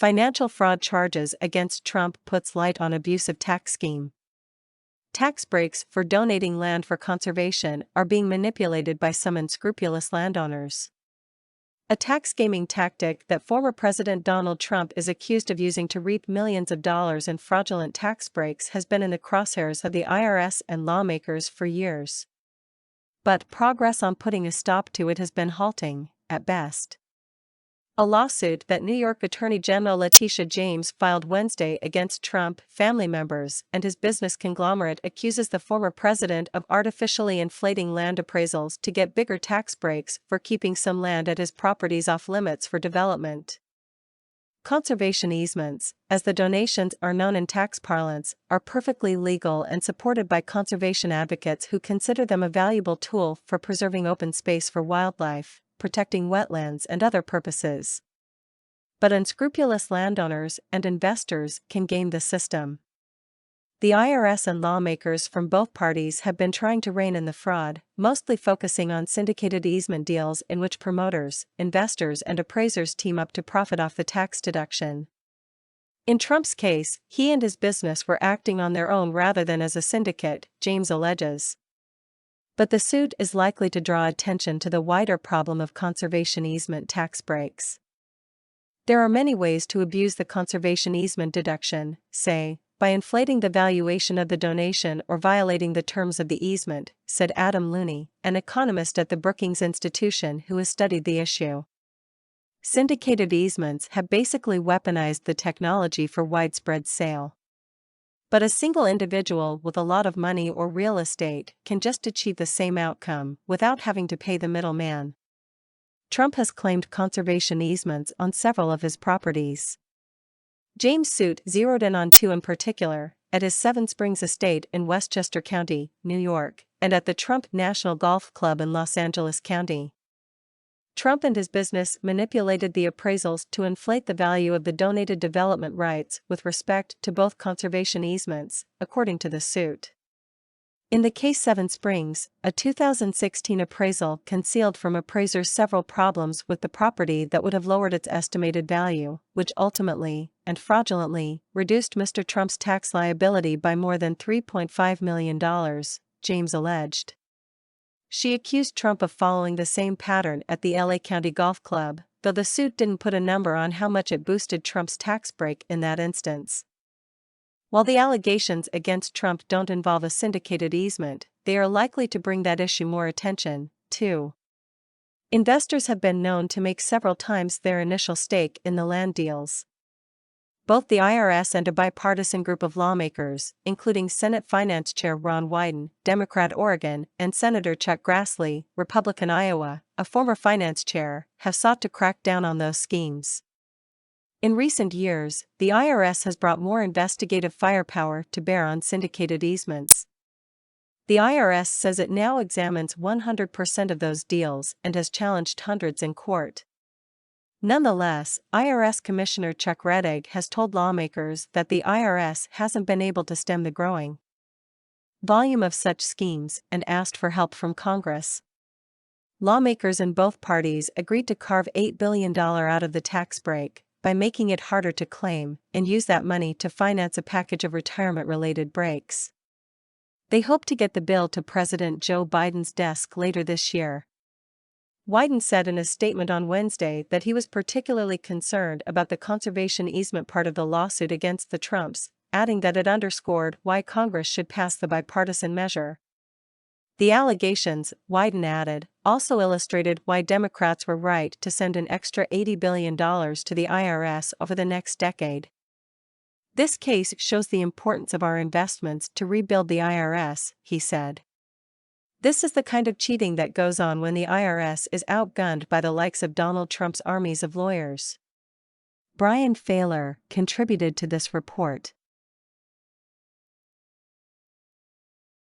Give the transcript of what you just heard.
Financial fraud charges against Trump puts light on abusive tax scheme. Tax breaks for donating land for conservation are being manipulated by some unscrupulous landowners. A tax gaming tactic that former President Donald Trump is accused of using to reap millions of dollars in fraudulent tax breaks has been in the crosshairs of the IRS and lawmakers for years. But progress on putting a stop to it has been halting, at best. A lawsuit that New York Attorney General Letitia James filed Wednesday against Trump, family members, and his business conglomerate accuses the former president of artificially inflating land appraisals to get bigger tax breaks for keeping some land at his properties off limits for development. Conservation easements, as the donations are known in tax parlance, are perfectly legal and supported by conservation advocates who consider them a valuable tool for preserving open space for wildlife, protecting wetlands, and other purposes. But unscrupulous landowners and investors can game the system. The IRS and lawmakers from both parties have been trying to rein in the fraud, mostly focusing on syndicated easement deals in which promoters, investors, and appraisers team up to profit off the tax deduction. In Trump's case, he and his business were acting on their own rather than as a syndicate, James alleges. But the suit is likely to draw attention to the wider problem of conservation easement tax breaks. There are many ways to abuse the conservation easement deduction, say, by inflating the valuation of the donation or violating the terms of the easement, said Adam Looney, an economist at the Brookings Institution who has studied the issue. Syndicated easements have basically weaponized the technology for widespread sale. But a single individual with a lot of money or real estate can just achieve the same outcome without having to pay the middleman. Trump has claimed conservation easements on several of his properties. James' suit zeroed in on two in particular, at his Seven Springs estate in Westchester County, New York, and at the Trump National Golf Club in Los Angeles County. Trump and his business manipulated the appraisals to inflate the value of the donated development rights with respect to both conservation easements, according to the suit. In the case Seven Springs, a 2016 appraisal concealed from appraisers several problems with the property that would have lowered its estimated value, which ultimately, and fraudulently, reduced Mr. Trump's tax liability by more than $3.5 million, James alleged. She accused Trump of following the same pattern at the LA County Golf Club, though the suit didn't put a number on how much it boosted Trump's tax break in that instance. While the allegations against Trump don't involve a syndicated easement, they are likely to bring that issue more attention, too. Investors have been known to make several times their initial stake in the land deals. Both the IRS and a bipartisan group of lawmakers, including Senate Finance Chair Ron Wyden, Democrat Oregon, and Senator Chuck Grassley, Republican Iowa, a former finance chair, have sought to crack down on those schemes. In recent years, the IRS has brought more investigative firepower to bear on syndicated easements. The IRS says it now examines 100% of those deals and has challenged hundreds in court. Nonetheless, IRS Commissioner Chuck Rettig has told lawmakers that the IRS hasn't been able to stem the growing volume of such schemes and asked for help from Congress. Lawmakers in both parties agreed to carve $8 billion out of the tax break by making it harder to claim and use that money to finance a package of retirement-related breaks. They hope to get the bill to President Joe Biden's desk later this year. Wyden said in a statement on Wednesday that he was particularly concerned about the conservation easement part of the lawsuit against the Trumps, adding that it underscored why Congress should pass the bipartisan measure. The allegations, Wyden added, also illustrated why Democrats were right to send an extra $80 billion to the IRS over the next decade. This case shows the importance of our investments to rebuild the IRS, he said. This is the kind of cheating that goes on when the IRS is outgunned by the likes of Donald Trump's armies of lawyers. Brian Failer contributed to this report.